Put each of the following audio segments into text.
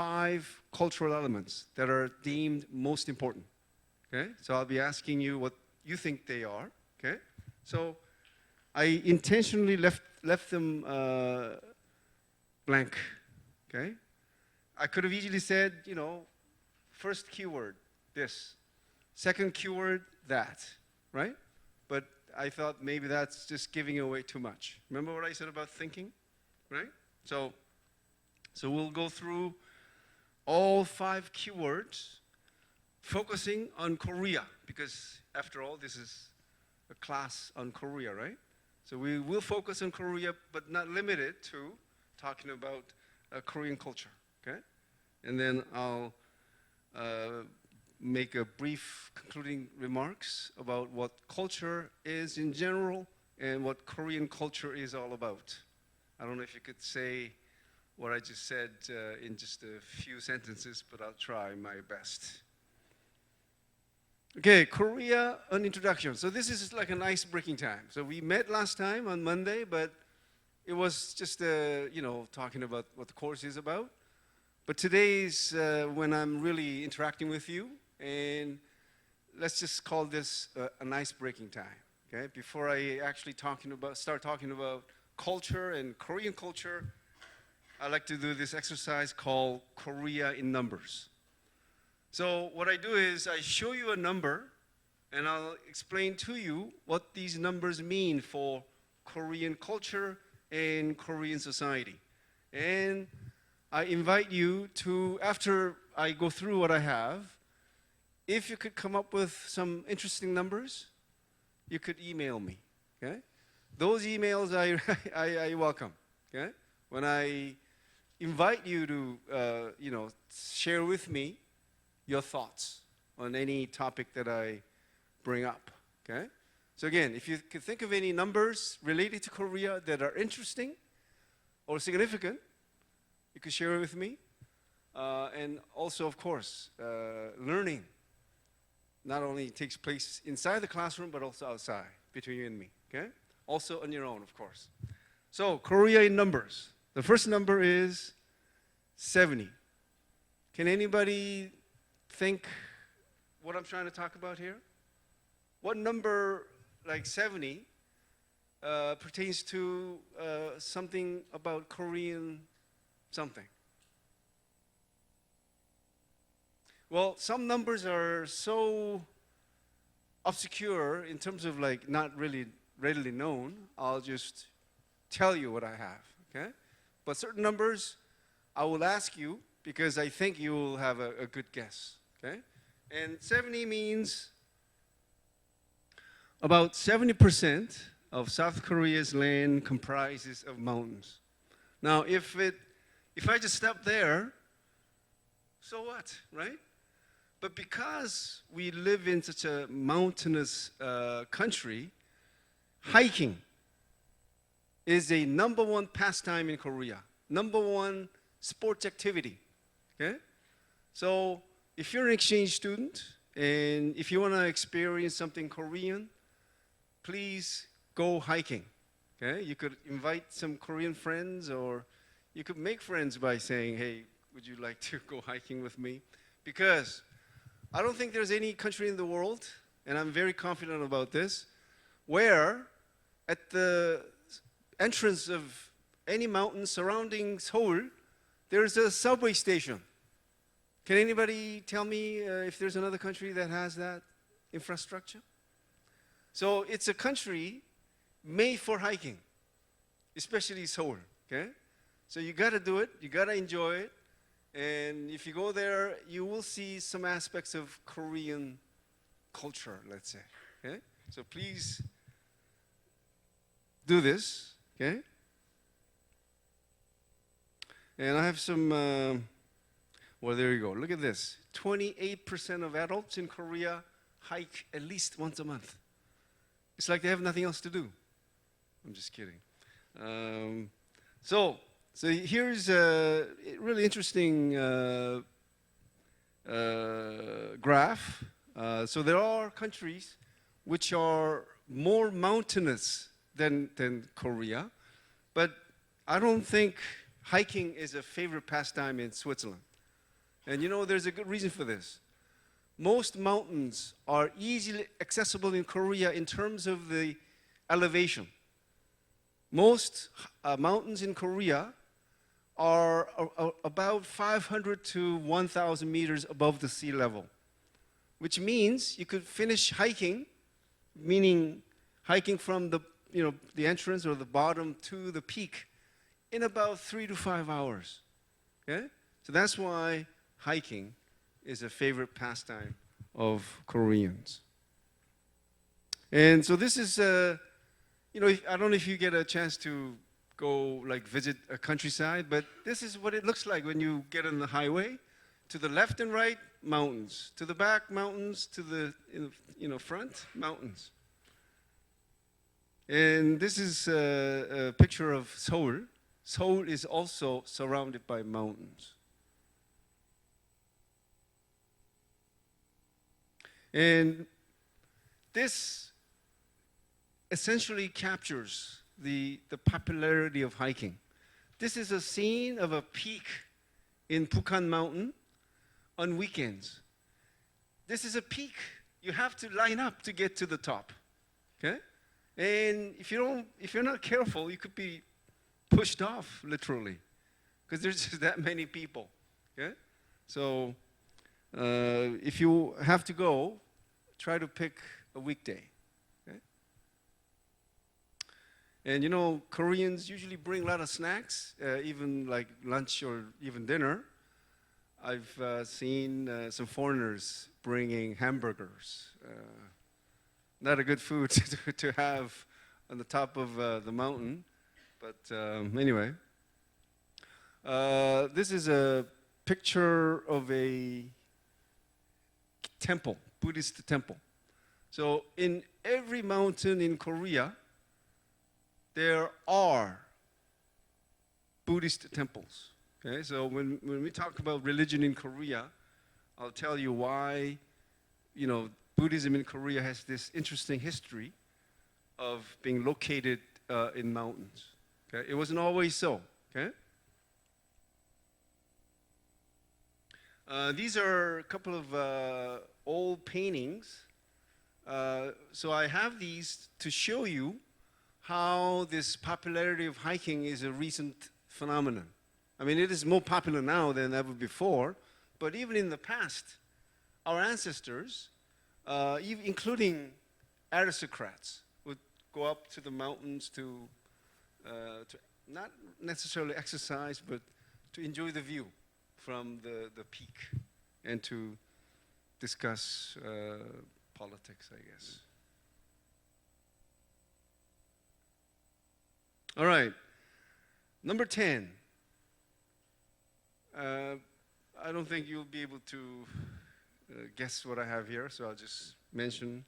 5 cultural elements that are deemed most important. Okay? So I'll be asking you what you think they are. Okay? So I intentionally left them blank. Okay? I could have easily said, you know, first keyword, this. Second keyword, that. Right? But I thought maybe that's just giving away too much. Remember what I said about thinking? Right? So we'll go through all 5 keywords, focusing on Korea, because after all, this is a class on Korea, right? So we will focus on Korea, but not limited to talking about Korean culture, okay? And then I'll make a brief concluding remarks about what culture is in general and what Korean culture is all about. I don't know if you could say what I just said in just a few sentences, but I'll try my best. Okay, Korea, an introduction. So this is like an ice-breaking time. So we met last time on Monday, but it was just, you know, talking about what the course is about. But today's when I'm really interacting with you, and let's just call this an ice-breaking time. Okay, before I actually start talking about culture and Korean culture, I like to do this exercise called Korea in numbers. So what I do is I show you a number, and I'll explain to you what these numbers mean for Korean culture and Korean society. And I invite you to, after I go through what I have, if you could come up with some interesting numbers, you could email me, okay? Those emails I welcome, okay? When I invite you to, you know, share with me your thoughts on any topic that I bring up, okay? So again, if you could think of any numbers related to Korea that are interesting or significant, you could share it with me. And also, of course, learning not only takes place inside the classroom, but also outside, between you and me, okay? Also on your own, of course. So, Korea in numbers. The first number is 70. Can anybody think what I'm trying to talk about here? What number, like 70, pertains to something about Korean something? Well, some numbers are so obscure in terms of like not really readily known. I'll just tell you what I have, okay? But certain numbers, I will ask you because I think you will have a good guess, okay? And 70 means about 70% of South Korea's land comprises of mountains. Now, if I just stop there, so what, right? But because we live in such a mountainous country, hiking is a #1 pastime in Korea, #1 sports activity, okay? So if you're an exchange student and if you want to experience something Korean, please go hiking, okay? You could invite some Korean friends, or you could make friends by saying, hey, would you like to go hiking with me? Because I don't think there's any country in the world, and I'm very confident about this, where at the entrance of any mountain surrounding Seoul, there's a subway station. Can anybody tell me if there's another country that has that infrastructure? So it's a country made for hiking, especially Seoul, okay? So you gotta do it, you gotta enjoy it, and if you go there, you will see some aspects of Korean culture, let's say, okay? So please do this, okay? And I have some, well, there you go. Look at this. 28% of adults in Korea hike at least once a month. It's like they have nothing else to do. I'm just kidding. So here's a really interesting graph. So there are countries which are more mountainous than Korea, but I don't think hiking is a favorite pastime in Switzerland. And you know, there's a good reason for this. Most mountains are easily accessible in Korea in terms of the elevation. Most mountains in Korea are about 500 to 1,000 meters above the sea level, which means you could finish hiking, meaning hiking from the entrance or the bottom to the peak in about 3 to 5 hours. Okay? So that's why hiking is a favorite pastime of Koreans. And so this is, I don't know if you get a chance to go visit a countryside, but this is what it looks like when you get on the highway. To the left and right, mountains. To the back, mountains. To the front, mountains. And this is a picture of Seoul. Seoul is also surrounded by mountains. And this essentially captures the popularity of hiking. This is a scene of a peak in Bukhan Mountain on weekends. This is a peak. You have to line up to get to the top. Okay? And if you're not careful, you could be pushed off literally, because there's just that many people. Okay? So if you have to go, try to pick a weekday. Okay? And Koreans usually bring a lot of snacks, even like lunch or even dinner. I've seen some foreigners bringing hamburgers. Not a good food to have on the top of the mountain, but anyway. This is a picture of a temple, Buddhist temple. So in every mountain in Korea, there are Buddhist temples. Okay, so when we talk about religion in Korea, I'll tell you why, Buddhism in Korea has this interesting history of being located in mountains. Okay, it wasn't always so. Okay. These are a couple of old paintings. So I have these to show you how this popularity of hiking is a recent phenomenon. I mean, it is more popular now than ever before, but even in the past, our ancestors, including aristocrats, would go up to the mountains to not necessarily exercise, but to enjoy the view from the peak and to discuss politics, I guess. All right, number 10. I don't think you'll be able to guess what I have here, so I'll just mention.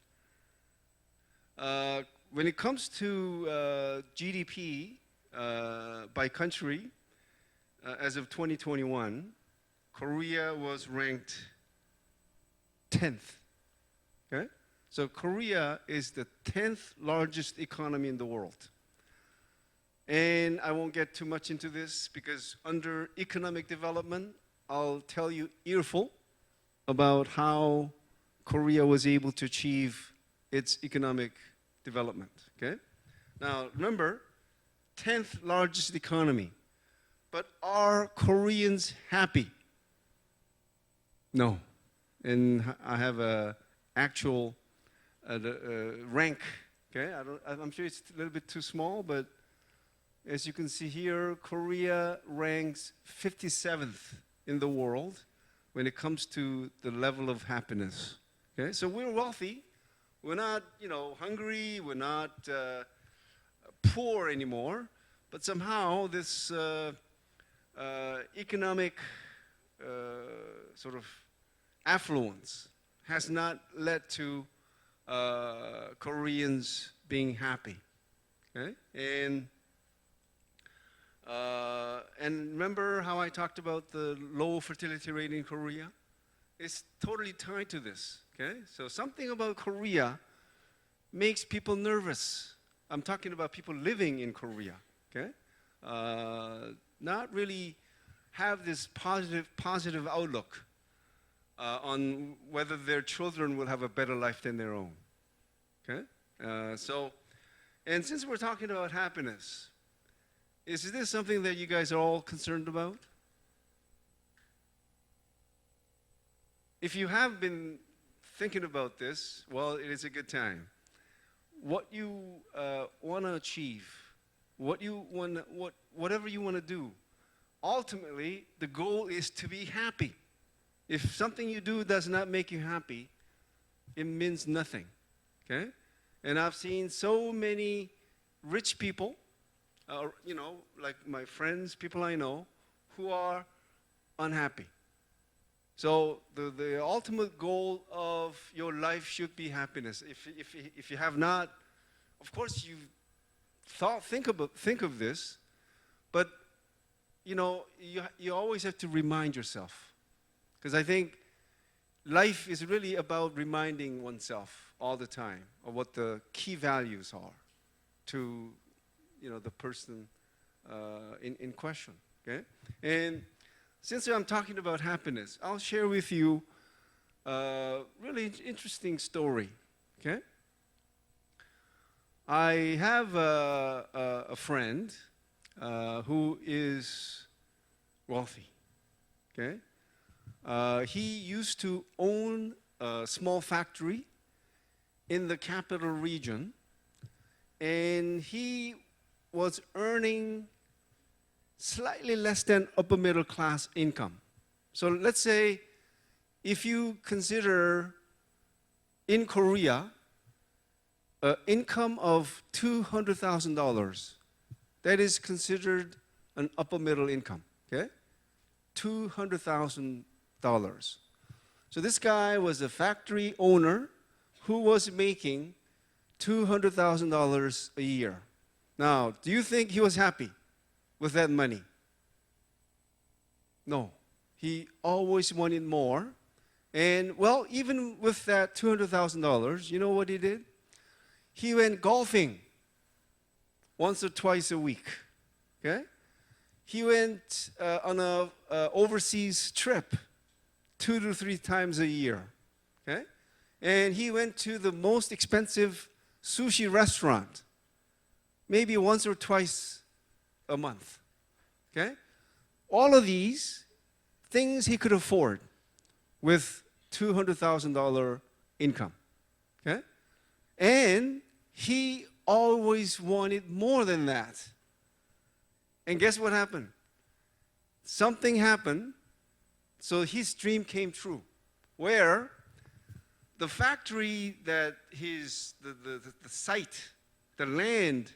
When it comes to GDP by country, as of 2021, Korea was ranked 10th. Okay? So Korea is the 10th largest economy in the world. And I won't get too much into this because under economic development, I'll tell you earful about how Korea was able to achieve its economic development. Okay? Now remember, 10th largest economy. But are Koreans happy? No. And I have a actual rank. Okay? I'm sure it's a little bit too small, but as you can see here, Korea ranks 57th in the world when it comes to the level of happiness. Okay, so we're wealthy. We're not, hungry. We're not poor anymore. But somehow this economic sort of affluence has not led to Koreans being happy. Okay, and remember how I talked about the low fertility rate in Korea? It's totally tied to this, okay? So something about Korea makes people nervous. I'm talking about people living in Korea, okay? Not really have this positive outlook on whether their children will have a better life than their own. Okay? And since we're talking about happiness, is this something that you guys are all concerned about? If you have been thinking about this, well, it is a good time. What you want to achieve, whatever you want to do, ultimately, the goal is to be happy. If something you do does not make you happy, it means nothing. Okay? And I've seen so many rich people, like my friends, people I know, who are unhappy. So the ultimate goal of your life should be happiness. If you have not, of course you think of this, but you always have to remind yourself, because I think life is really about reminding oneself all the time of what the key values are to the person in question. Okay, and since I'm talking about happiness, I'll share with you a really interesting story. Okay, I have a friend who is wealthy. Okay, he used to own a small factory in the capital region, and he was earning slightly less than upper middle class income. So let's say if you consider in Korea an income of $200,000, that is considered an upper middle income, okay? $200,000. So this guy was a factory owner who was making $200,000 a year. Now, do you think he was happy with that money? No. He always wanted more. And, well, even with that $200,000, you know what he did? He went golfing once or twice a week. Okay? He went on a overseas trip 2 to 3 times a year. Okay? And he went to the most expensive sushi restaurant maybe once or twice a month. Okay? All of these things he could afford with $200,000 income. Okay? And he always wanted more than that. And guess what happened? Something happened, so his dream came true. Where the factory that the site, the land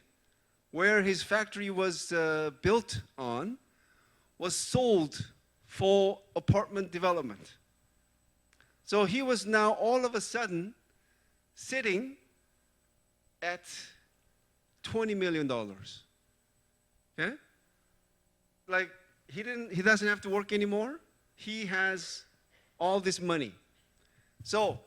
where his factory was built on, was sold for apartment development. So he was now all of a sudden sitting at $20 million. Okay? Like he doesn't have to work anymore. He has all this money. So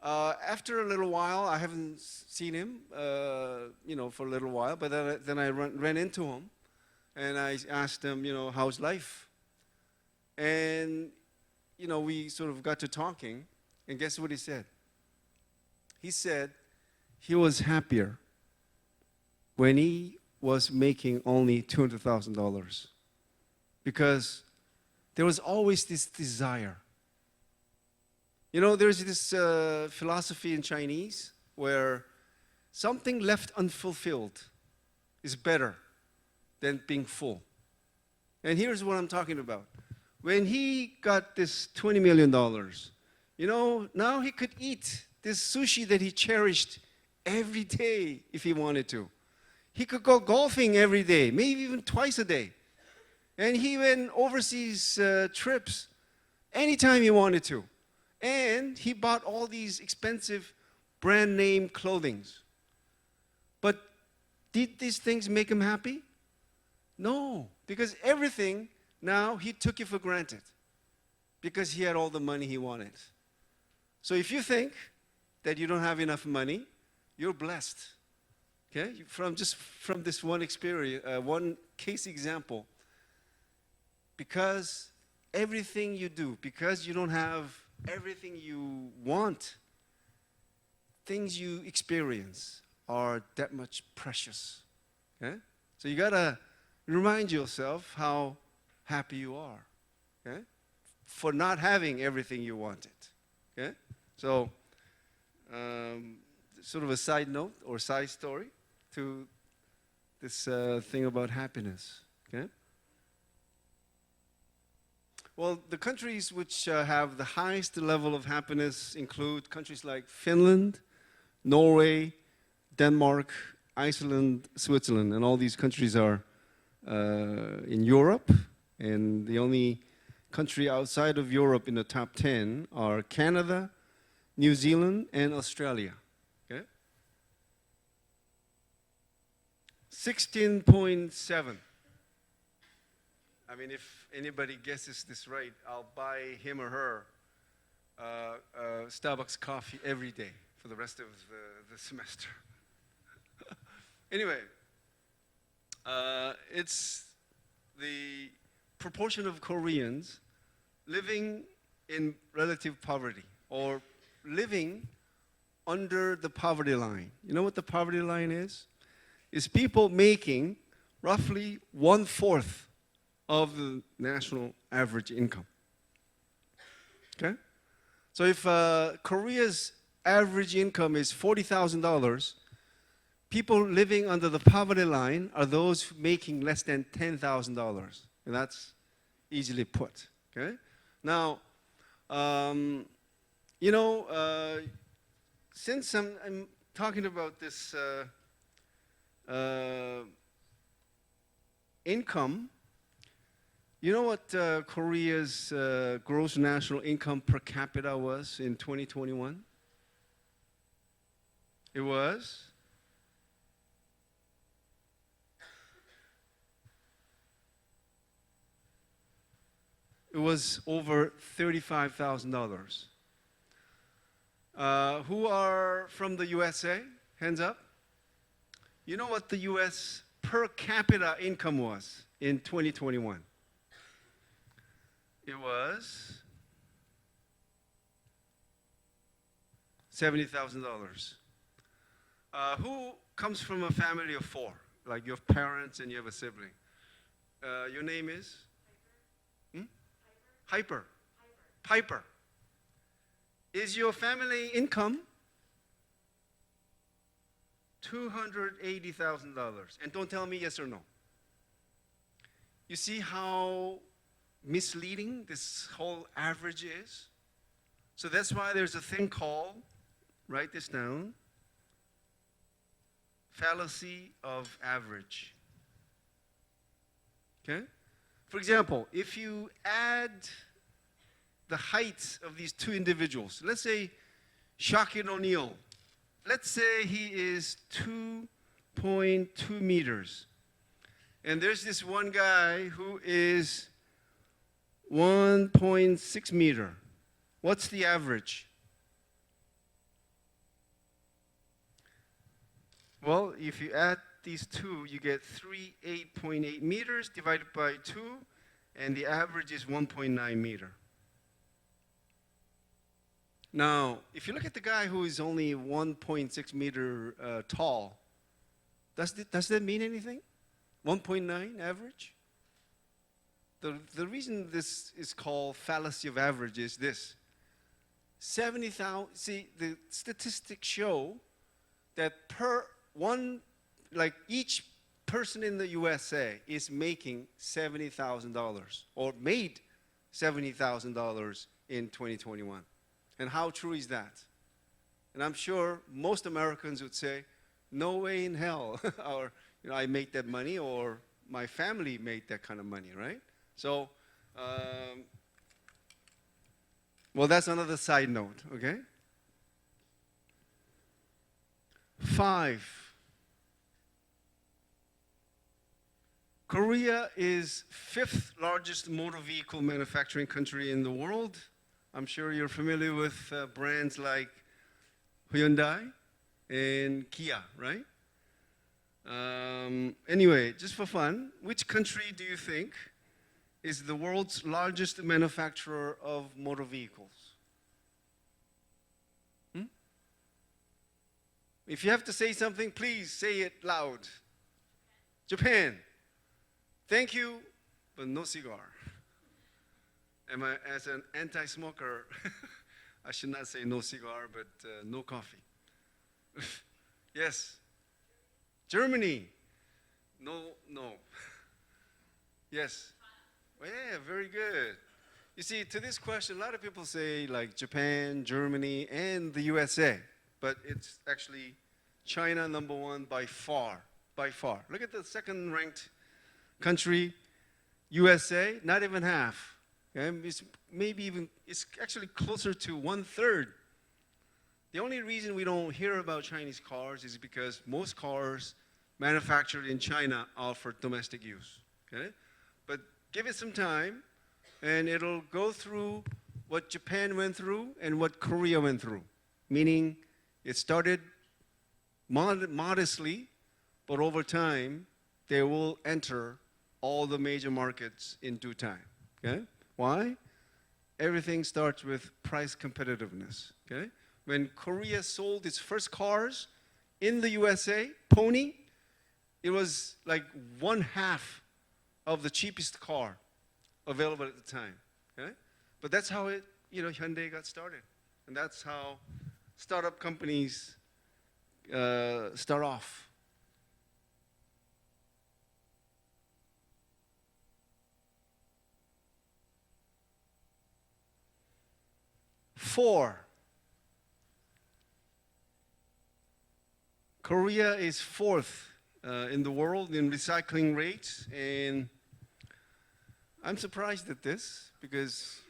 after a little while, I haven't seen him, for a little while. But then I ran into him, and I asked him, how's life? And we sort of got to talking, and guess what he said? He said he was happier when he was making only $200,000, because there was always this desire. There's this philosophy in Chinese where something left unfulfilled is better than being full. And here's what I'm talking about. When he got this $20 million, now he could eat this sushi that he cherished every day if he wanted to. He could go golfing every day, maybe even twice a day. And he went overseas trips anytime he wanted to. And he bought all these expensive brand name clothings. But did these things make him happy? No, because everything now he took it for granted because he had all the money he wanted. So if you think that you don't have enough money, you're blessed. Okay? From this one experience, one case example, because everything you do, because you don't have everything you want, things you experience are that much precious. Okay? So you gotta remind yourself how happy you are. Okay? For not having everything you wanted. Okay? So, sort of a side note or side story to this thing about happiness. Okay? Well, the countries which have the highest level of happiness include countries like Finland, Norway, Denmark, Iceland, Switzerland, and all these countries are in Europe, and the only country outside of Europe in the top 10 are Canada, New Zealand, and Australia. Okay? 16.7. I mean, if anybody guesses this right, I'll buy him or her Starbucks coffee every day for the rest of the semester. Anyway, it's the proportion of Koreans living in relative poverty or living under the poverty line. You know what the poverty line is? It's people making roughly 1/4 of the national average income. Okay? So if Korea's average income is $40,000, people living under the poverty line are those making less than $10,000. And that's easily put. Okay? Now, you know, since I'm talking about this income, you know what Korea's gross national income per capita was in 2021? It was over $35,000. Who are from the USA? Hands up. You know what the US per capita income was in 2021? It was $70,000. Who comes from a family of 4? Like you have parents and you have a sibling. Your name is? Hyper. Piper. Is your family income $280,000? And don't tell me yes or no. You see how misleading this whole average is? So that's why there's a thing called, write this down, fallacy of average. Okay? For example, if you add the heights of these two individuals, let's say Shaquille O'Neal, let's say he is 2.2 meters. And there's this one guy who is 1.6 meter. What's the average? Well, if you add these two, you get 8.8 meters divided by 2, and the average is 1.9 meter. Now, if you look at the guy who is only 1.6 meter tall, does that mean anything? 1.9 average? The reason this is called fallacy of average is this. 70,000, see, the statistics show that each person in the USA is making $70,000 or made $70,000 in 2021. And how true is that? And I'm sure most Americans would say, no way in hell, or I made that money, or my family made that kind of money, right? So, well, that's another side note, okay? 5. Korea is 5th largest motor vehicle manufacturing country in the world. I'm sure you're familiar with brands like Hyundai and Kia, right? Anyway, just for fun, which country do you think is the world's largest manufacturer of motor vehicles? If you have to say something, please say it loud. Japan. Thank you, but no cigar. As an anti-smoker, I should not say no cigar, but no coffee. Yes. Germany. No. Yes. Oh, yeah, very good. You see, to this question, a lot of people say like Japan, Germany, and the USA. But it's actually China number one by far. Look at the second ranked country, USA, not even half. Okay? It's actually closer to 1/3. The only reason we don't hear about Chinese cars is because most cars manufactured in China are for domestic use. Okay? But give it some time, and it'll go through what Japan went through and what Korea went through. Meaning, it started modestly, but over time, they will enter all the major markets in due time. Okay? Why? Everything starts with price competitiveness. Okay? When Korea sold its first cars in the USA, Pony, it was like 1/2 of the cheapest car available at the time. Okay? But that's how Hyundai got started. And that's how startup companies start off. Four. Korea is 4th in the world in recycling rates, and I'm surprised at this because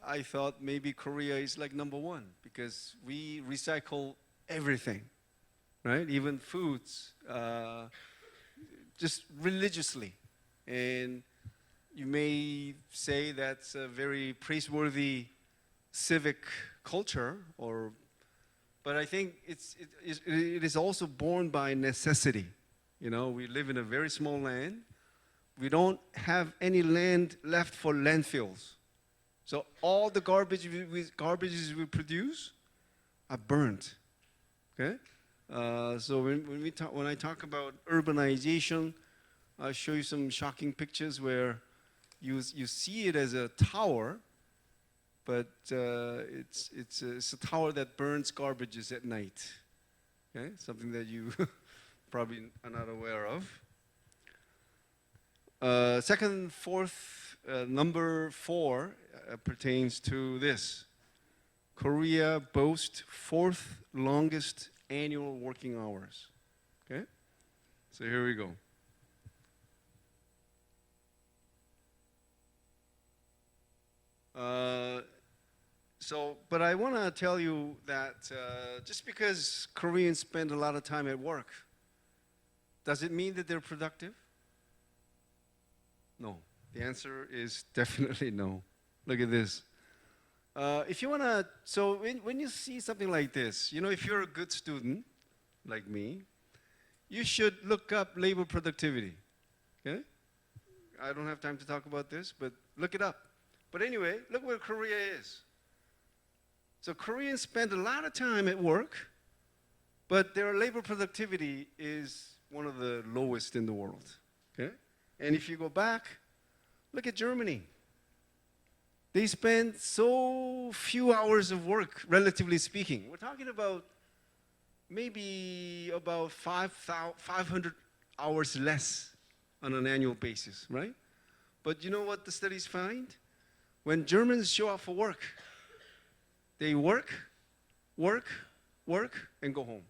I thought maybe Korea is like number 1 because we recycle everything, right? Even foods, just religiously. And you may say that's a very praiseworthy civic culture, but I think it is also born by necessity. You know, we live in a very small land. We don't have any land left for landfills. So all the garbages we produce are burnt. Okay? So when I talk about urbanization, I'll show you some shocking pictures where you see it as a tower, but it's a tower that burns garbages at night. Okay, something that you probably are not aware of. Number 4 pertains to this. Korea boasts 4th longest annual working hours. Okay, so here we go. But I want to tell you that just because Koreans spend a lot of time at work, does it mean that they're productive? No. The answer is definitely no. Look at this. If you want to, so when you see something like this, you know, if you're a good student, like me, you should look up labor productivity. Okay? I don't have time to talk about this, but look it up. But anyway, look where Korea is. So Koreans spend a lot of time at work, but their labor productivity is one of the lowest in the world. Okay? And if you go back, look at Germany. They spend so few hours of work, relatively speaking. We're talking about maybe about 500 hours less on an annual basis, right? But you know what the studies find? When Germans show up for work, they work, and go home.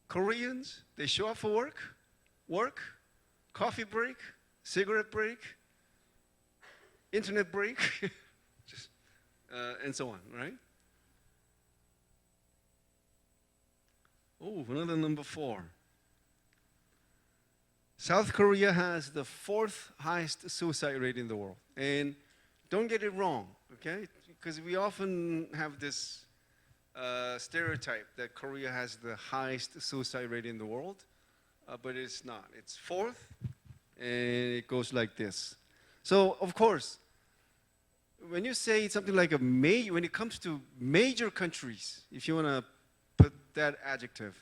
Koreans, they show up for work, coffee break, cigarette break, internet break, and so on, right? Oh, another number 4. South Korea has the 4th highest suicide rate in the world. And don't get it wrong, okay? Because we often have this stereotype that Korea has the highest suicide rate in the world, but it's not. It's 4th, and it goes like this. So of course, when you say something like when it comes to major countries, if you want to put that adjective,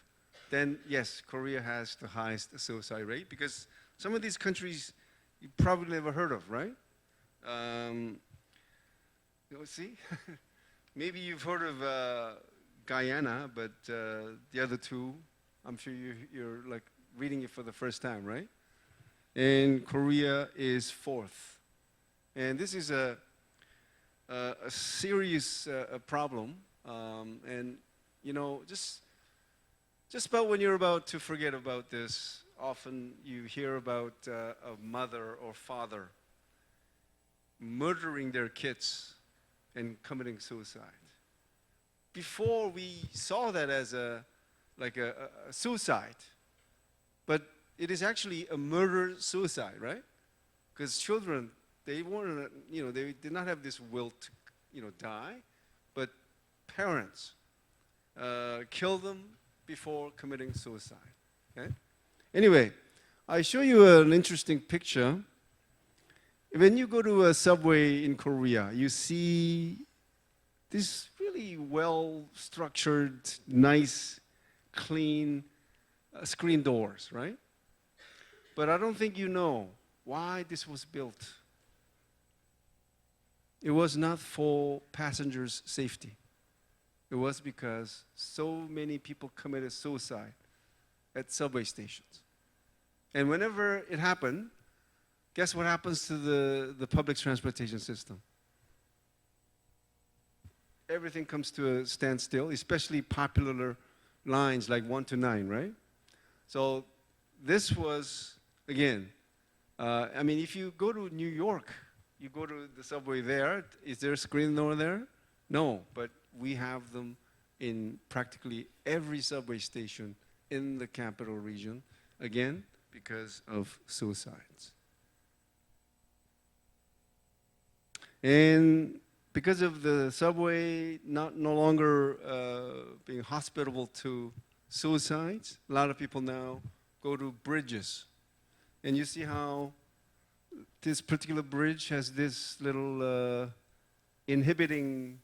then yes, Korea has the highest suicide rate because some of these countries you probably never heard of, right? You see, maybe you've heard of Guyana, but the other two, I'm sure you're like reading it for the first time, right? And Korea is fourth, and this is a serious problem, and you know, just about when you're about to forget about this, often you hear about a mother or father murdering their kids and committing suicide. Before we saw that as a suicide, but it is actually a murder-suicide, right? Because children, they weren't, you know, they did not have this will to, you know, die, but parents kill them before committing suicide. Okay? Anyway, I show you an interesting picture. When you go to a subway in Korea, you see these really well-structured, nice, clean screen doors, right? But I don't think you know why this was built. It was not for passengers' safety. It was because so many people committed suicide at subway stations. And whenever it happened, guess what happens to the public transportation system? Everything comes to a standstill, especially popular lines like 1 to 9, right? So this was, again, I mean, if you go to New York, you go to the subway there, is there a screen door there? No, but we have them in practically every subway station in the capital region, again, because of suicides. And because of the subway no longer being hospitable to suicides, a lot of people now go to bridges. And you see how this particular bridge has this little inhibiting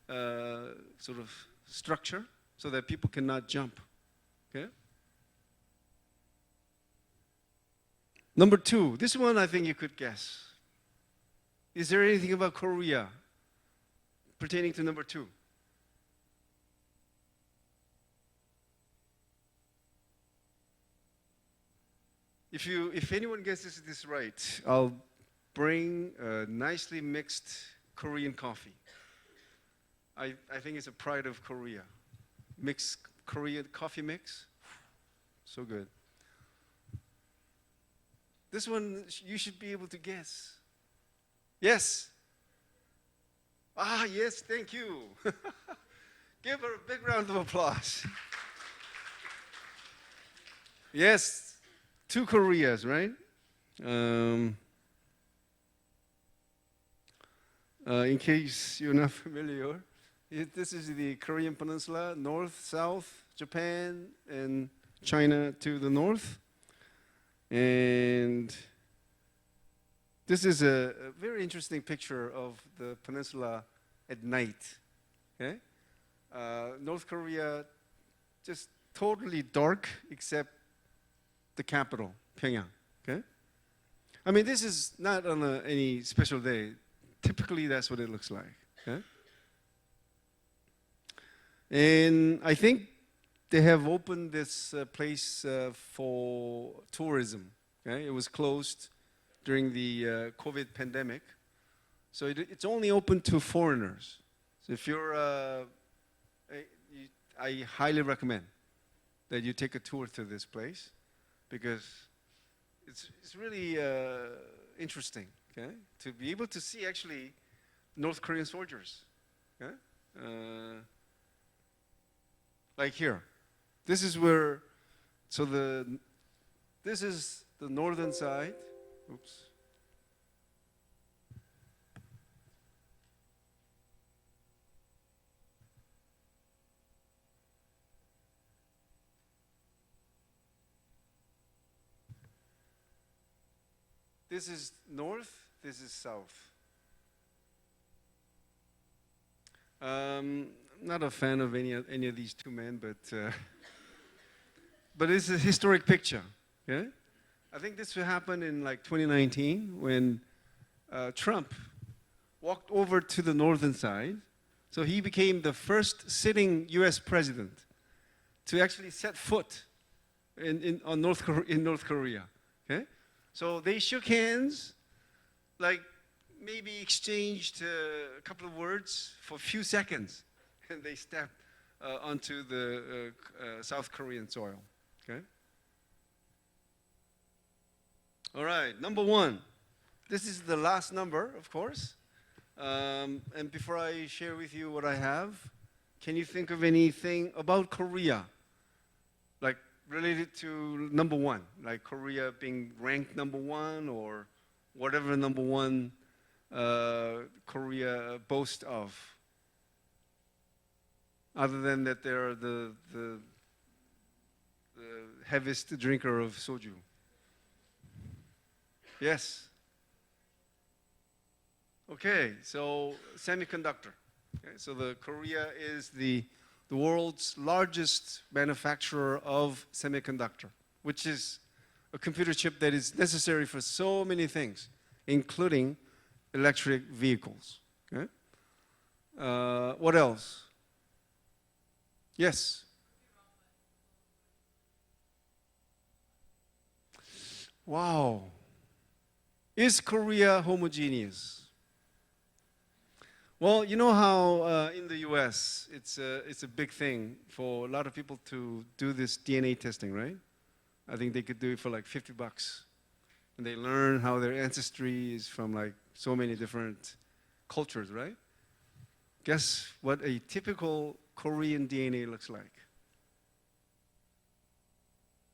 sort of structure so that people cannot jump. Okay? Number 2, this one I think you could guess. Is there anything about Korea pertaining to number 2? If anyone guesses this right, I'll bring a nicely mixed Korean coffee. I think it's a pride of Korea. Mixed Korean coffee mix, so good. This one you should be able to guess. Yes. Ah, yes, thank you. Give her a big round of applause. Yes, 2 Koreas, right? In case you're not familiar, this is the Korean Peninsula, north, south, Japan, and China to the north. And this is a very interesting picture of the peninsula at night. Okay? North Korea, just totally dark except the capital, Pyongyang. Okay? I mean, this is not on any special day. Typically, that's what it looks like. Okay? And I think they have opened this place for tourism. Okay? It was closed during the COVID pandemic. So it's only open to foreigners. So if you're, I highly recommend that you take a tour to this place because it's really interesting, okay? To be able to see actually North Korean soldiers, okay? Like here. This is where, so this is the northern side. Oops. This is north, this is south. Not a fan of any of these two men, but it's a historic picture. Okay? I think this will happen in like 2019 when Trump walked over to the northern side. So he became the first sitting U.S. president to actually set foot in North Korea. Okay? So they shook hands, like maybe exchanged a couple of words for a few seconds, and they stepped onto the South Korean soil. Okay? All right, number one. This is the last number, of course. And before I share with you what I have, can you think of anything about Korea, like related to number one, like Korea being ranked number one or whatever number one Korea boasts of? Other than that, they're the heaviest drinker of soju. Yes. Okay, so semiconductor. Okay, so the Korea is the world's largest manufacturer of semiconductor, which is a computer chip that is necessary for so many things, including electric vehicles. Okay? What else? Yes. Wow. Is Korea homogeneous? Well, you know how in the U.S. it's a big thing for a lot of people to do this DNA testing, right? I think they could do it for like $50, and they learn how their ancestry is from like so many different cultures, right? Guess what a typical Korean DNA looks like?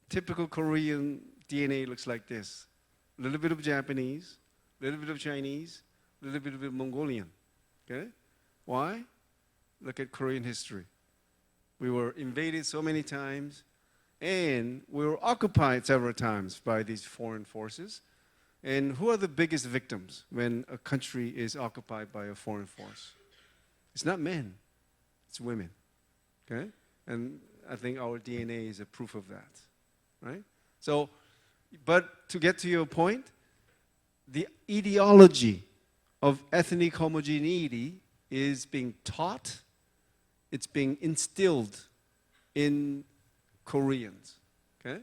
Typical Korean DNA looks like this: a little bit of Japanese, a little bit of Chinese, a little bit of Mongolian. Okay? Why? Look at Korean history. We were invaded so many times, and we were occupied several times by these foreign forces. And who are the biggest victims when a country is occupied by a foreign force? It's not men, it's women. Okay? And I think our DNA is a proof of that. Right? So, but to get to your point, the ideology of ethnic homogeneity is being taught, it's being instilled in Koreans. Okay?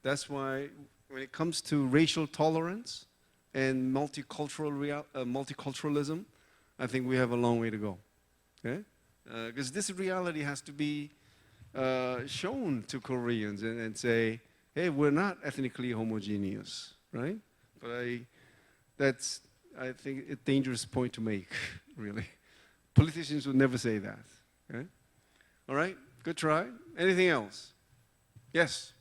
That's why when it comes to racial tolerance and multiculturalism, I think we have a long way to go. Okay? Because this reality has to be shown to Koreans and say, hey, we're not ethnically homogeneous, right? But that's, I think, a dangerous point to make, really. Politicians would never say that. Okay? All right, good try. Anything else? Yes?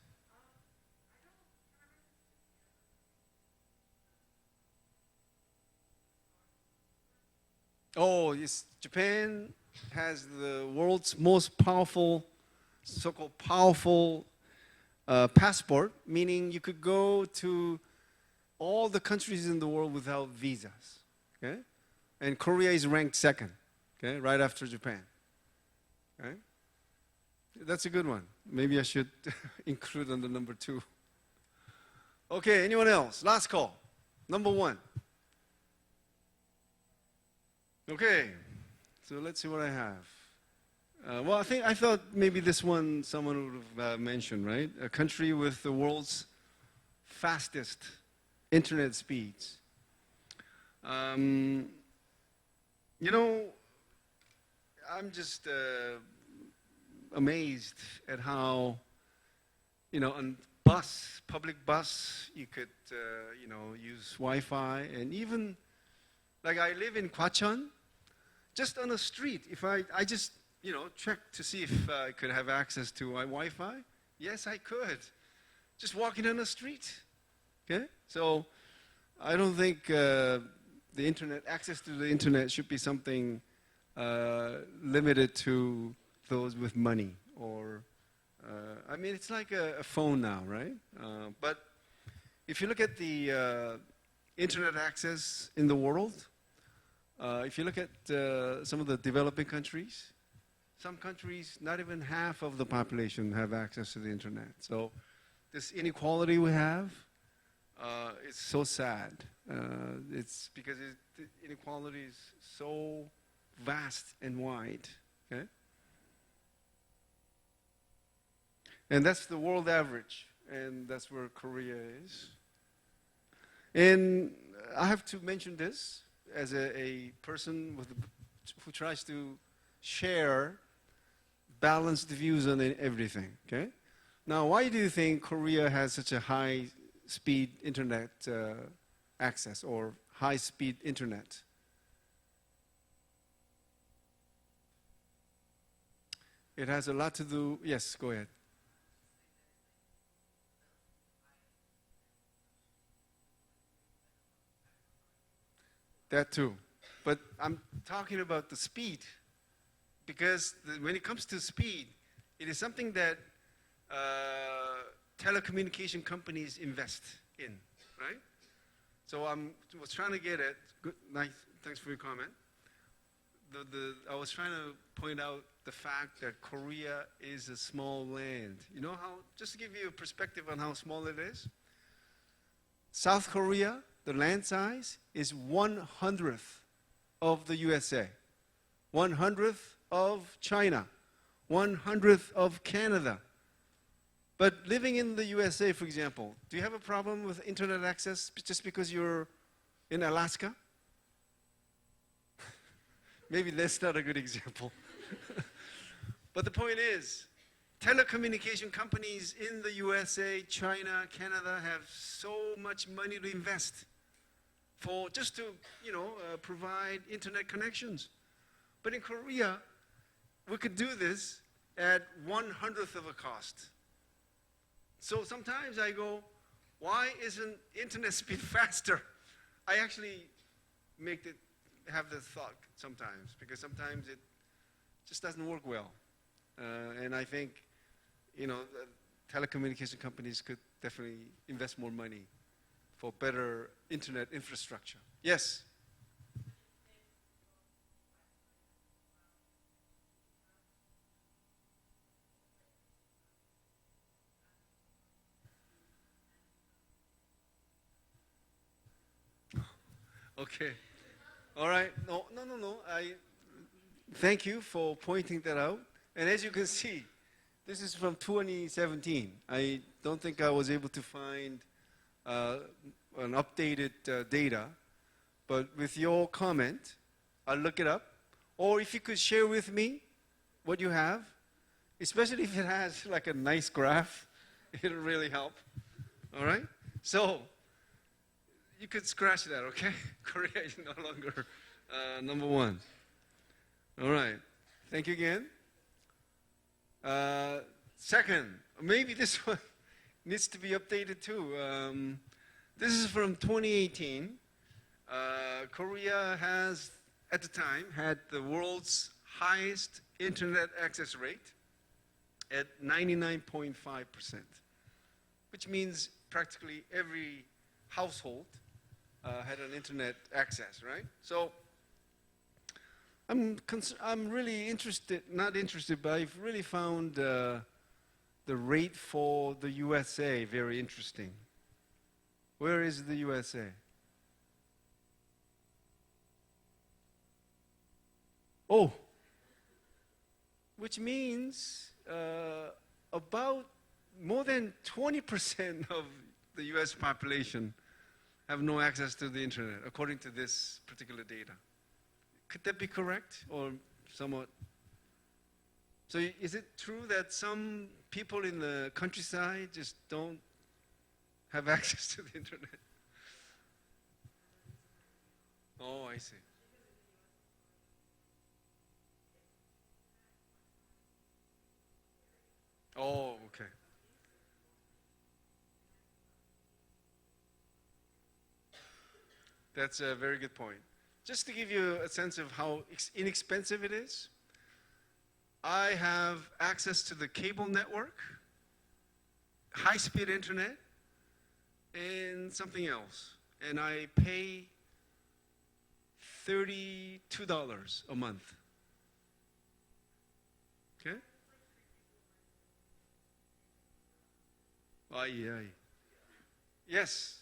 Oh, yes, Japan has the world's most powerful, so-called powerful passport, meaning you could go to all the countries in the world without visas. Okay? And Korea is ranked second, okay, right after Japan. Okay? That's a good one. Maybe I should include on the number two. Okay, anyone else? Last call. Number one. Okay, so let's see what I have. Well, I thought maybe this one someone would have mentioned, right? A country with the world's fastest internet speeds. You know, I'm just amazed at how, you know, on public bus, you could, you know, use Wi-Fi, and even, like I live in Kuocw, just on the street, if I just, you know, checked to see if I could have access to my Wi-Fi. Yes, I could. Just walking on the street. Okay? So I don't think the internet, access to the internet should be something limited to those with money or, I mean, it's like a phone now, right? But if you look at the internet access in the world. If you look at some of the developing countries, some countries, not even half of the population have access to the internet. So this inequality we have, it's so sad. It's because the inequality is so vast and wide. Okay? And that's the world average, and that's where Korea is. And I have to mention this as a person who tries to share balanced views on everything. Okay? Now, why do you think Korea has such a high-speed internet access or high-speed internet? It has a lot to do. Yes, go ahead. That too. But I'm talking about the speed, because when it comes to speed, it is something that telecommunication companies invest in, right? So I was trying to get at, nice, thanks for your comment. I was trying to point out the fact that Korea is a small land. You know how, just to give you a perspective on how small it is, South Korea, the land size is 1/100th of the USA, 1/100th of China, 1/100th of Canada. But living in the USA, for example, do you have a problem with internet access just because you're in Alaska? Maybe that's not a good example. But the point is, telecommunication companies in the USA, China, Canada have so much money to invest for just to, provide internet connections. But in Korea, we could do this at 1/100th of a cost. So sometimes I go, why isn't internet speed faster? I actually have this thought sometimes, because sometimes it just doesn't work well. And I think, telecommunication companies could definitely invest more money for better internet infrastructure. Yes? Okay. All right. No. I thank you for pointing that out. And as you can see, this is from 2017. I don't think I was able to find an updated data, but with your comment, I'll look it up. Or if you could share with me what you have, especially if it has like a nice graph, it'll really help. All right? So, you could scratch that, okay? Korea is no longer number one. All right. Thank you again. Second, maybe this one needs to be updated too. This is from 2018. Korea has, at the time, had the world's highest internet access rate at 99.5%, which means practically every household had an internet access, right? So I'm really not interested, but I've really found the rate for the USA very interesting. Where is the USA? Oh, which means about more than 20% of the US population have no access to the internet, according to this particular data. Could that be correct, or somewhat? So is it true that some people in the countryside just don't have access to the internet? Oh, I see. Oh, okay. That's a very good point. Just to give you a sense of how inexpensive it is, I have access to the cable network, high-speed internet, and something else. and I pay $32 a month. Okay? Aye, aye. Yes.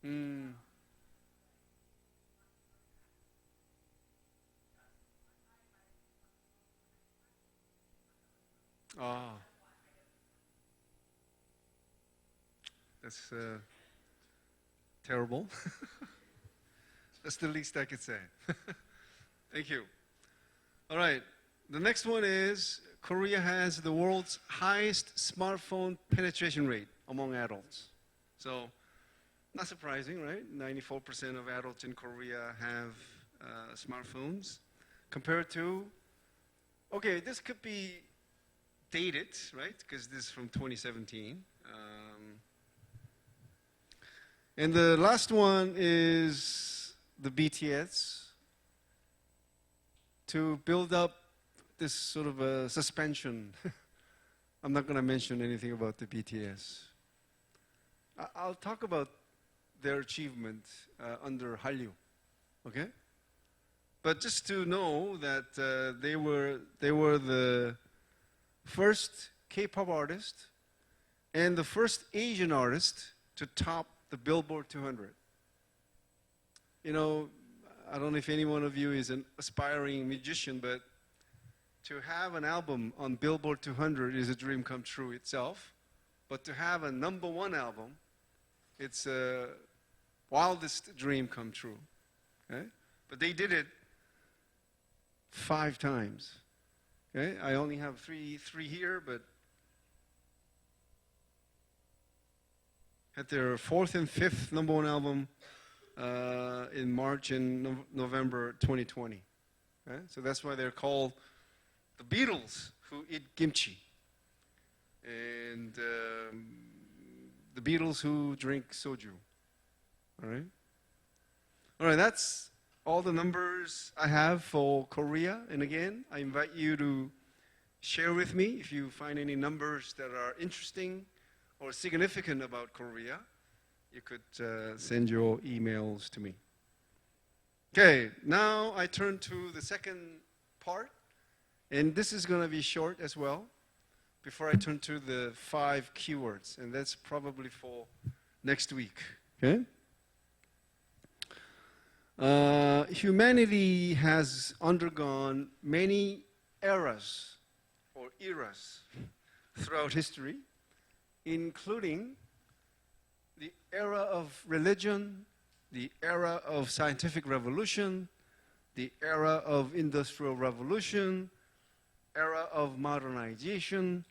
Mm. Ah, that's terrible. That's the least I could say. Thank you. All right. The next one is Korea has the world's highest smartphone penetration rate among adults. So, not surprising, right? 94% of adults in Korea have smartphones compared to, okay, this could be dated, right? Because this is from 2017. And the last one is the BTS to build up this sort of a suspension. I'm not going to mention anything about the BTS. I'll talk about their achievement under Hallyu, okay? But just to know that they were the first K-pop artist and the first Asian artist to top the Billboard 200. You know, I don't know if any one of you is an aspiring musician, but to have an album on Billboard 200 is a dream come true itself. But to have a #1 album, it's a wildest dream come true. Okay? But they did it 5 times. Okay? I only have three here, but had their 4th and 5th #1 album in March and November 2020. Okay? So that's why they're called the Beatles who eat kimchi, and the Beatles who drink soju. All right. That's all the numbers I have for Korea. And again, I invite you to share with me if you find any numbers that are interesting or significant about Korea. You could send your emails to me. Okay, now I turn to the second part, and this is going to be short as well, before I turn to the 5 keywords, and that's probably for next week. Okay? Humanity has undergone many eras throughout history, including the era of religion, the era of scientific revolution, the era of industrial revolution, era of modernization,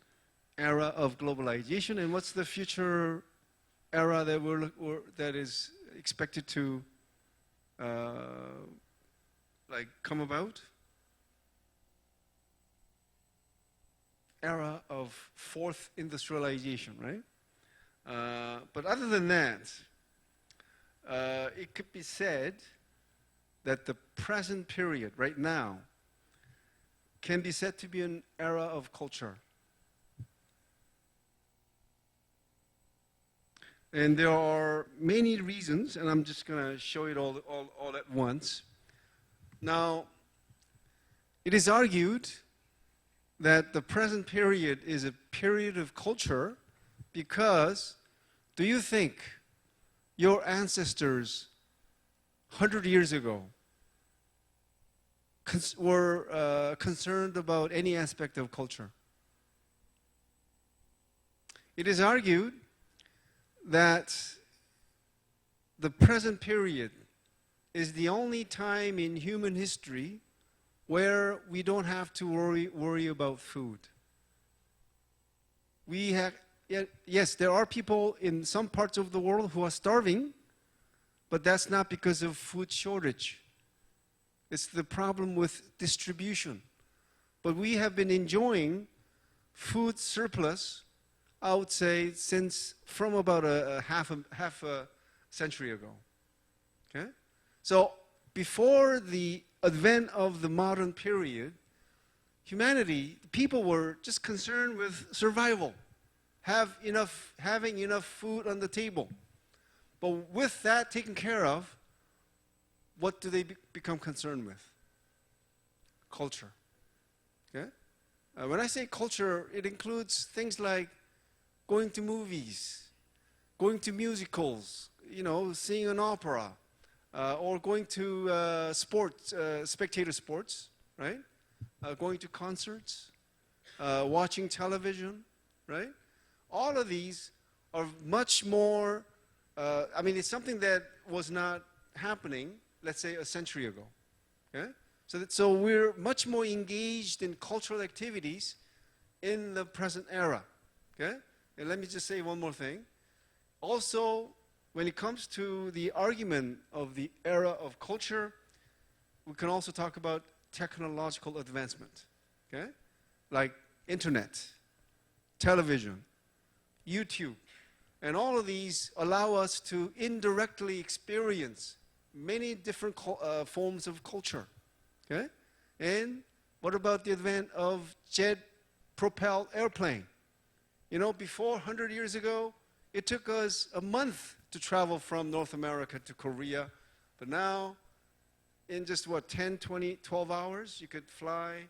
era of globalization, and what's the future era that is expected to come about? Era of 4th industrialization, right? But other than that, it could be said that the present period, right now, can be said to be an era of culture. And there are many reasons, and I'm just going to show it all at once. Now, it is argued that the present period is a period of culture because, do you think your ancestors 100 years ago were concerned about any aspect of culture? It is argued that the present period is the only time in human history where we don't have to worry about food. Yes, there are people in some parts of the world who are starving, but that's not because of food shortage. It's the problem with distribution. But we have been enjoying food surplus, I would say, from about a half a century ago. Okay? So before the advent of the modern period, humanity, people were just concerned with survival, having enough food on the table. But with that taken care of, what do they become concerned with? Culture. Okay? When I say culture, it includes things like going to movies, going to musicals, seeing an opera, or going to sports, spectator sports, right? Going to concerts, watching television, right? All of these are much more, it's something that was not happening, let's say, a century ago. Okay? So we're much more engaged in cultural activities in the present era. Okay? And let me just say one more thing. Also, when it comes to the argument of the era of culture, we can also talk about technological advancement. Okay? Like internet, television, YouTube. And all of these allow us to indirectly experience many different forms of culture. Okay? And what about the advent of jet-propelled airplane? Before 100 years ago, it took us a month to travel from North America to Korea. But now, in just 10, 20, 12 hours, you could fly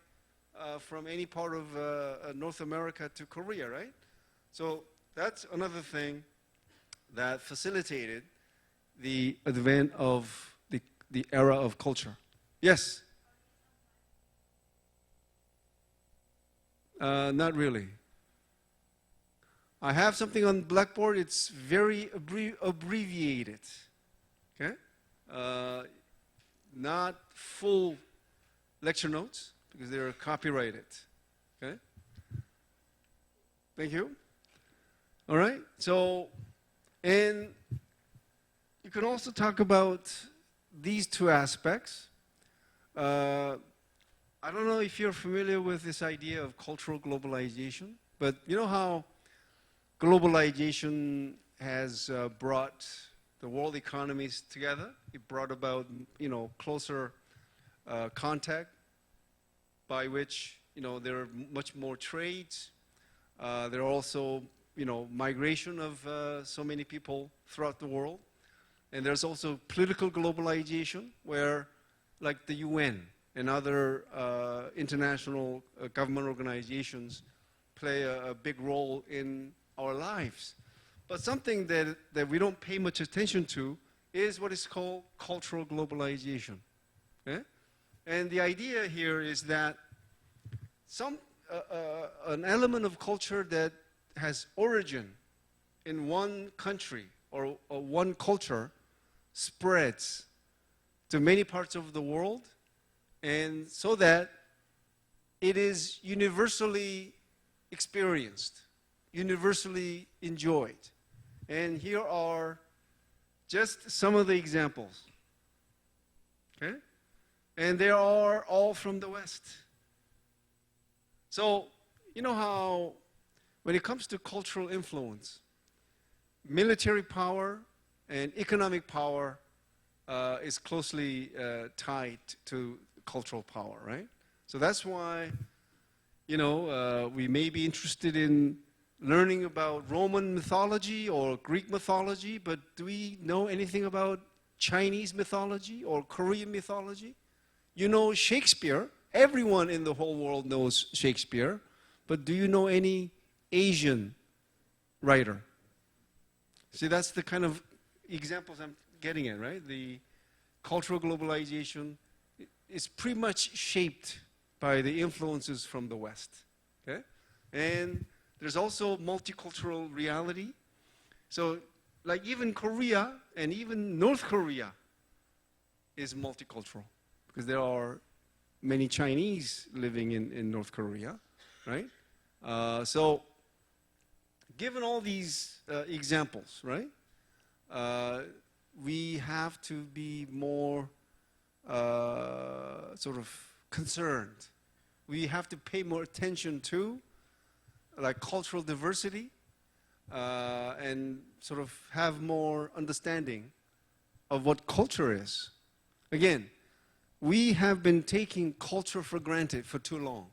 from any part of North America to Korea, right? So that's another thing that facilitated the advent of the era of culture. Yes? Not really. I have something on Blackboard. It's very abbreviated. Okay? Not full lecture notes because they're copyrighted. Okay? Thank you. All right. So, and you can also talk about these two aspects. I don't know if you're familiar with this idea of cultural globalization, but you know how globalization has brought the world economies together? It brought about, closer contact by which, there are much more trades. There are also, migration of so many people throughout the world. And there's also political globalization where, like the UN and other international government organizations play a big role in our lives. But something that we don't pay much attention to is what is called cultural globalization. Okay? And the idea here is that an element of culture that has origin in one country or one culture spreads to many parts of the world, and so that it is universally experienced, universally enjoyed. And here are just some of the examples. Okay? And they are all from the West. So, you know how when it comes to cultural influence, military power and economic power is closely tied to cultural power, right? So that's why, we may be interested in learning about Roman mythology or Greek mythology, but do we know anything about Chinese mythology or Korean mythology? You know Shakespeare. Everyone in the whole world knows Shakespeare, but do you know any Asian writer? See, that's the kind of examples I'm getting at, right? The cultural globalization is pretty much shaped by the influences from the West, okay? And there's also multicultural reality. So, like even Korea and even North Korea is multicultural because there are many Chinese living in North Korea, right? So, given all these examples, right, we have to be more sort of concerned. We have to pay more attention to like cultural diversity, and sort of have more understanding of what culture is. Again, we have been taking culture for granted for too long.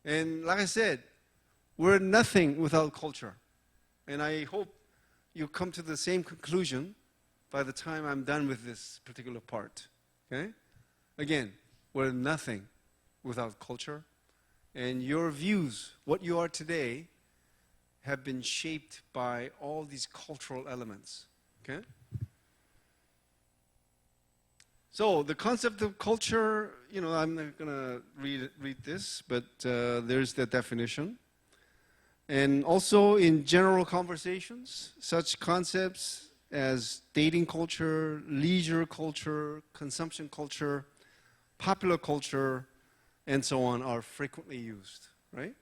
And like I said, we're nothing without culture. And I hope you come to the same conclusion by the time I'm done with this particular part. Okay? Again, we're nothing without culture. And your views, what you are today, have been shaped by all these cultural elements. Okay? So the concept of culture, I'm not going to read this, but there's the definition. And also in general conversations, such concepts as dating culture, leisure culture, consumption culture, popular culture, and so on are frequently used, right?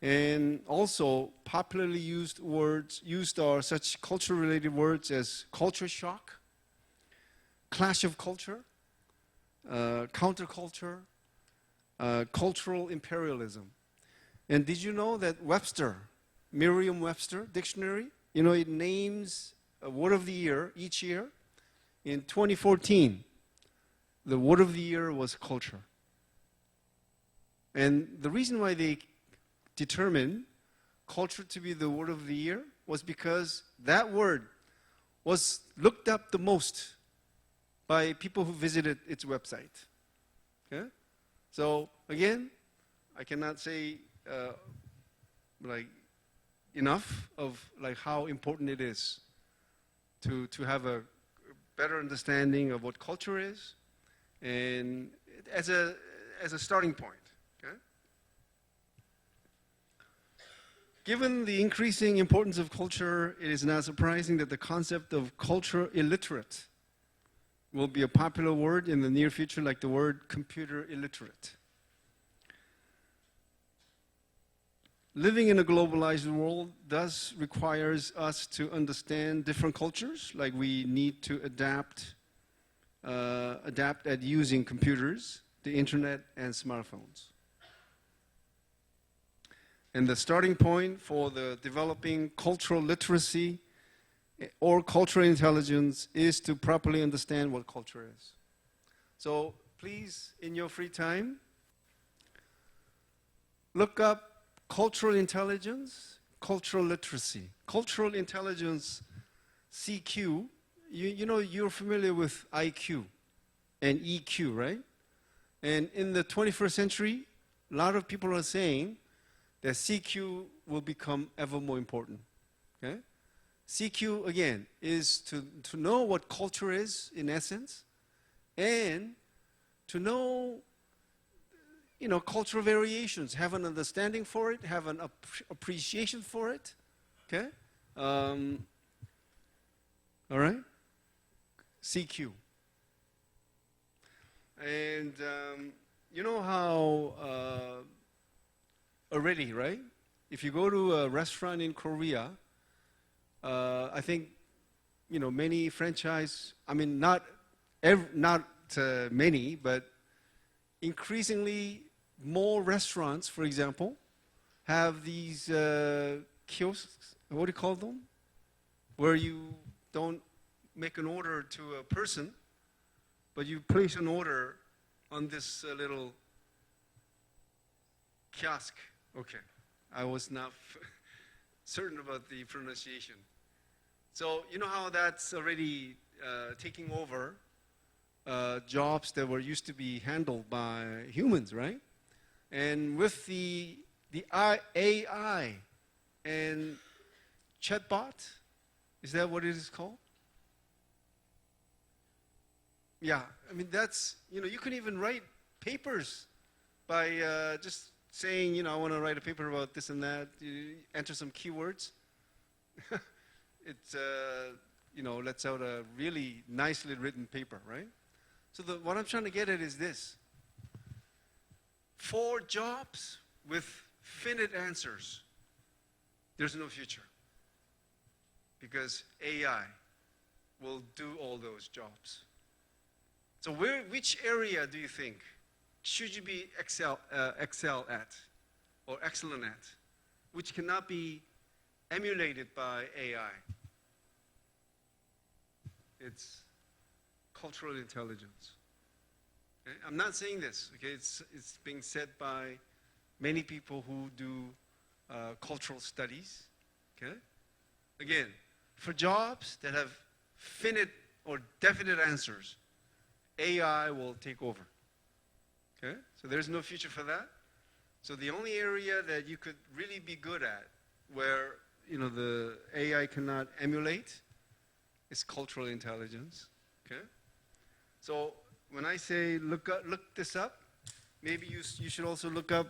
And also popularly used are such culture-related words as culture shock, clash of culture, counterculture, cultural imperialism. And did you know that Webster, Merriam-Webster dictionary, it names a word of the year each year? In 2014, the word of the year was culture. And the reason why they determined culture to be the word of the year was because that word was looked up the most by people who visited its website. Okay? So again, I cannot say enough of how important it is to have a better understanding of what culture is, and as a starting point. Okay? Given the increasing importance of culture, it is not surprising that the concept of culture illiterate will be a popular word in the near future, like the word computer illiterate. Living in a globalized world thus requires us to understand different cultures, like we need to adapt at using computers, the internet, and smartphones. And the starting point for the developing cultural literacy or cultural intelligence is to properly understand what culture is. So please, in your free time, look up cultural intelligence, cultural literacy. Cultural intelligence, CQ, you're familiar with IQ and EQ, right? And in the 21st century, a lot of people are saying that CQ will become ever more important. Okay? CQ, again, is to know what culture is in essence, and to know, cultural variations, have an understanding for it, have an appreciation for it. Okay? All right? CQ. And you know how already, right? If you go to a restaurant in Korea, I think, many franchise, not many, but increasingly more restaurants, for example, have these kiosks, what do you call them? Where you don't make an order to a person, but you place an order on this little kiosk. Okay, I was not certain about the pronunciation. So you know how that's already taking over jobs that were used to be handled by humans, right? And with the AI and chatbot, is that what it is called? Yeah, that's, you can even write papers by just saying, I want to write a paper about this and that. You enter some keywords. It, lets out a really nicely written paper, right? So what I'm trying to get at is this. For jobs with finite answers, there's no future. Because AI will do all those jobs. So which area do you think should you be excel at, or excellent at, which cannot be emulated by AI. It's cultural intelligence. Okay? I'm not saying this, okay? It's being said by many people who do cultural studies, okay? Again, for jobs that have finite or definite answers, AI will take over, okay? So there's no future for that. So the only area that you could really be good at, where the AI cannot emulate, is cultural intelligence, okay? So when I say look this up, maybe you should also look up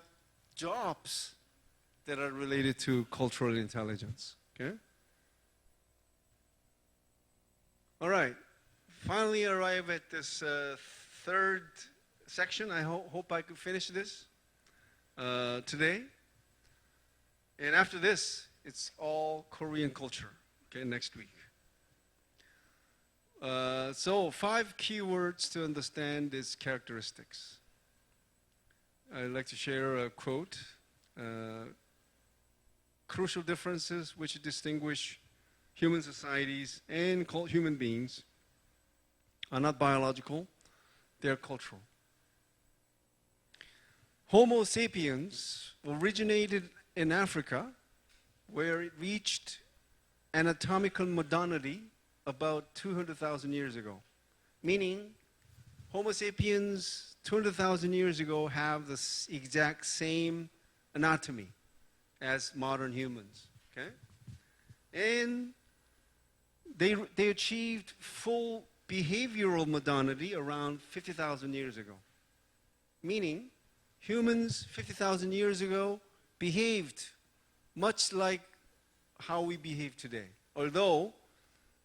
jobs that are related to cultural intelligence, okay? All right, finally arrive at this third section. I hope I could finish this today. And after this, it's all Korean culture, okay, next week. So 5 keywords to understand its characteristics. I'd like to share a quote. Crucial differences which distinguish human societies and human beings are not biological, they're cultural. Homo sapiens originated in Africa, where it reached anatomical modernity about 200,000 years ago. Meaning, Homo sapiens 200,000 years ago have the exact same anatomy as modern humans, okay? And they achieved full behavioral modernity around 50,000 years ago. Meaning, humans 50,000 years ago behaved much like how we behave today. Although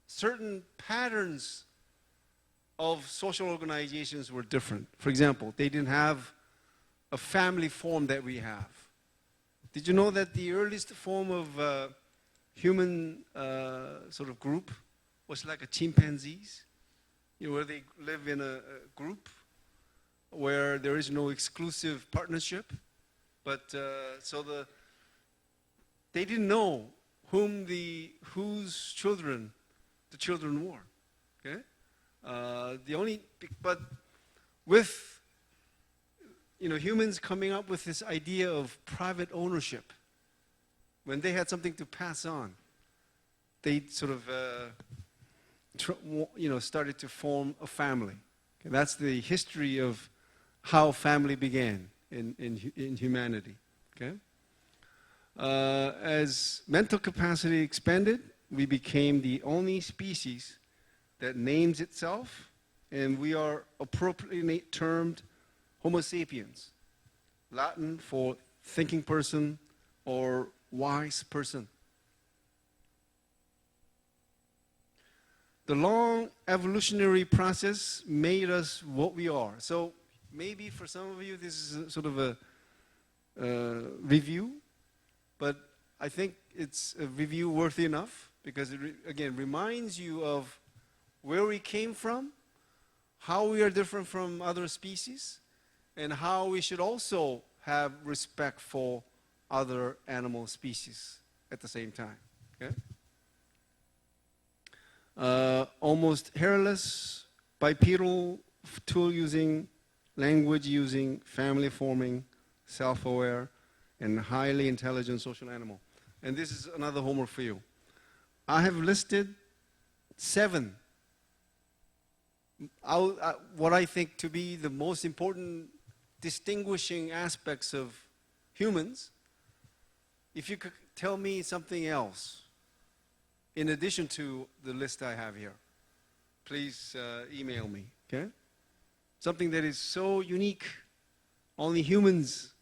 certain patterns of social organizations were different. For example, they didn't have a family form that we have. Did you know that the earliest form of human sort of group was like a chimpanzees? Where they live in a group where there is no exclusive partnership. But they didn't know whose children the children were. Okay, but with humans coming up with this idea of private ownership, when they had something to pass on, they sort of started to form a family. Okay, that's the history of how family began in humanity. Okay. As mental capacity expanded, we became the only species that names itself, and we are appropriately termed Homo sapiens, Latin for thinking person or wise person. The long evolutionary process made us what we are. So maybe for some of you this is sort of a review, but I think it's a review worthy enough because it again reminds you of where we came from, how we are different from other species, and how we should also have respect for other animal species at the same time. Okay? Almost hairless, bipedal, tool-using, language-using, family-forming, self-aware, and highly intelligent social animal. And this is another homework for you. I have listed 7 what I think to be the most important distinguishing aspects of humans. If you could tell me something else in addition to the list I have here, please email me, okay? Something that is so unique, only humans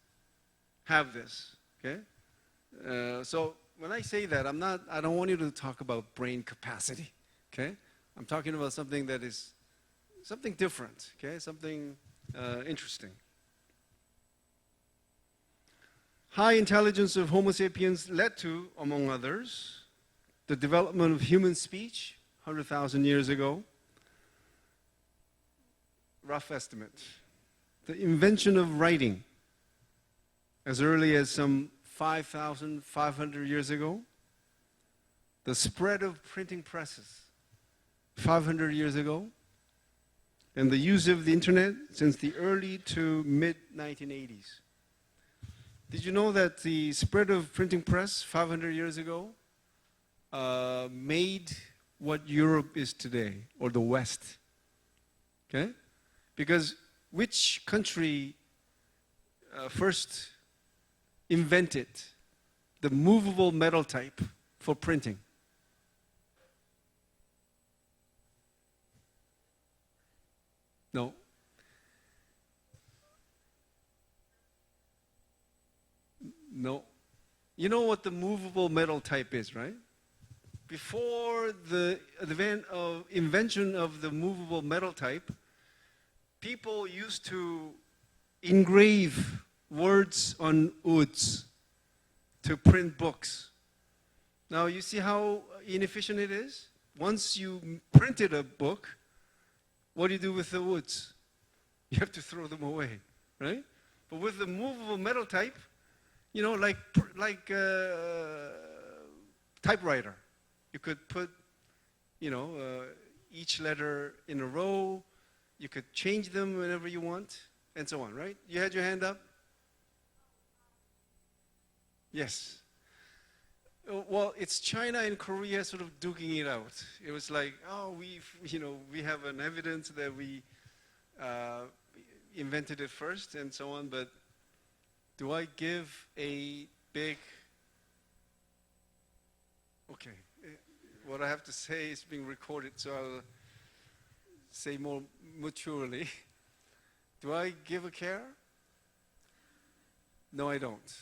have this, okay? So when I say that, I don't want you to talk about brain capacity, okay? I'm talking about something that is something different, okay? Something interesting. High intelligence of Homo sapiens led to, among others, the development of human speech 100,000 years ago. Rough estimate. The invention of writing as early as some 5,500 years ago. the spread of printing presses 500 years ago, and the use of the internet since the early to mid 1980s. Did you know that the spread of printing press 500 years ago made what Europe is today, or the West? Okay? Because which country first invented the movable metal type for printing? No. No. You know what the movable metal type is, right? Before the invention of the movable metal type, people used to engrave words on woods to print books. Now you see how inefficient it is? Once you printed a book, what do you do with the woods? You have to throw them away, right? But with the movable metal type, you know, like typewriter, you could put, you know, each letter in a row. You could change them whenever you want, and so on, right? You had your hand up? Yes. Well, it's China and Korea sort of duking it out. It was like, oh, we have an evidence that we invented it first, and so on. But do I give a big? Okay, what I have to say is being recorded, so I'll say more maturely. Do I give a care? No, I don't.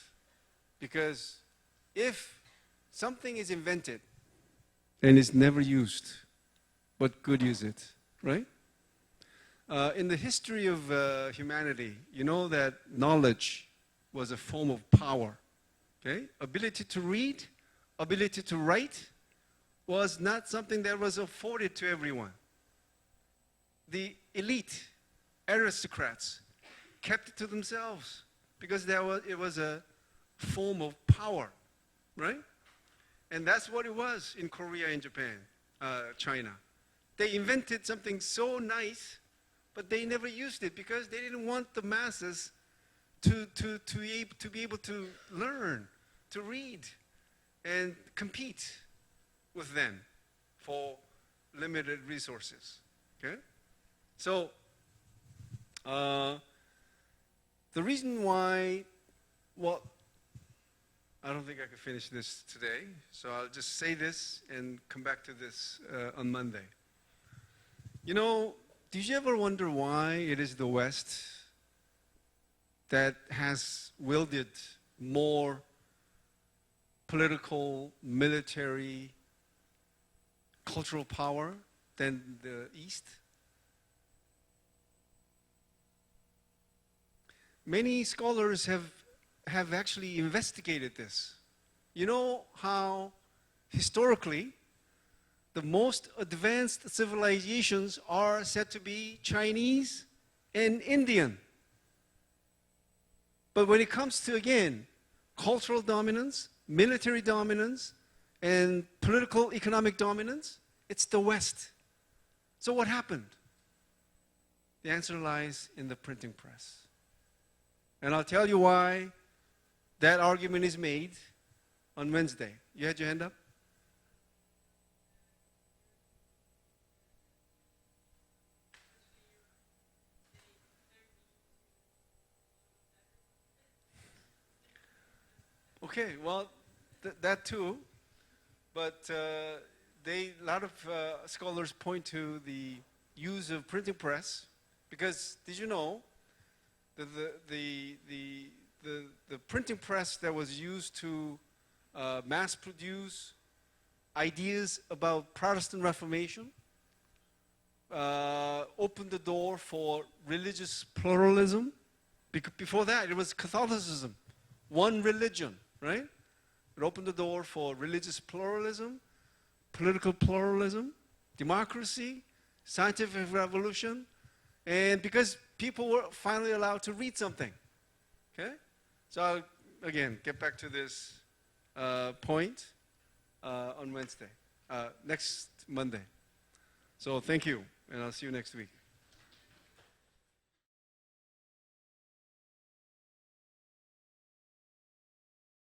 Because if something is invented and is never used, what good is it, right? In the history of humanity, you know that knowledge was a form of power, okay? Ability to read, ability to write was not something that was afforded to everyone. The elite, aristocrats, kept it to themselves because it was a form of power, right? And that's what it was in Korea and Japan, China. They invented something so nice, but they never used it because they didn't want the masses to be able to learn, to read, and compete with them for limited resources, okay? So, the reason why, well, I don't think I could finish this today, so I'll just say this and come back to this on Monday. You know, did you ever wonder why it is the West that has wielded more political, military, cultural power than the East? Many scholars have actually investigated this. You know how historically the most advanced civilizations are said to be Chinese and Indian. But when it comes to, again, cultural dominance, military dominance, and political economic dominance, it's the West. So what happened? The answer lies in the printing press. And I'll tell you why that argument is made on Wednesday. You had your hand up? Okay, well, that too. But a lot of scholars point to the use of printing press because, did you know, the printing press that was used to mass produce ideas about Protestant Reformation opened the door for religious pluralism. Before that, it was Catholicism, one religion, right? It opened the door for religious pluralism, political pluralism, democracy, scientific revolution, and because people were finally allowed to read something, okay? So I'll, again, get back to this point. on Wednesday, next Monday. So thank you, and I'll see you next week.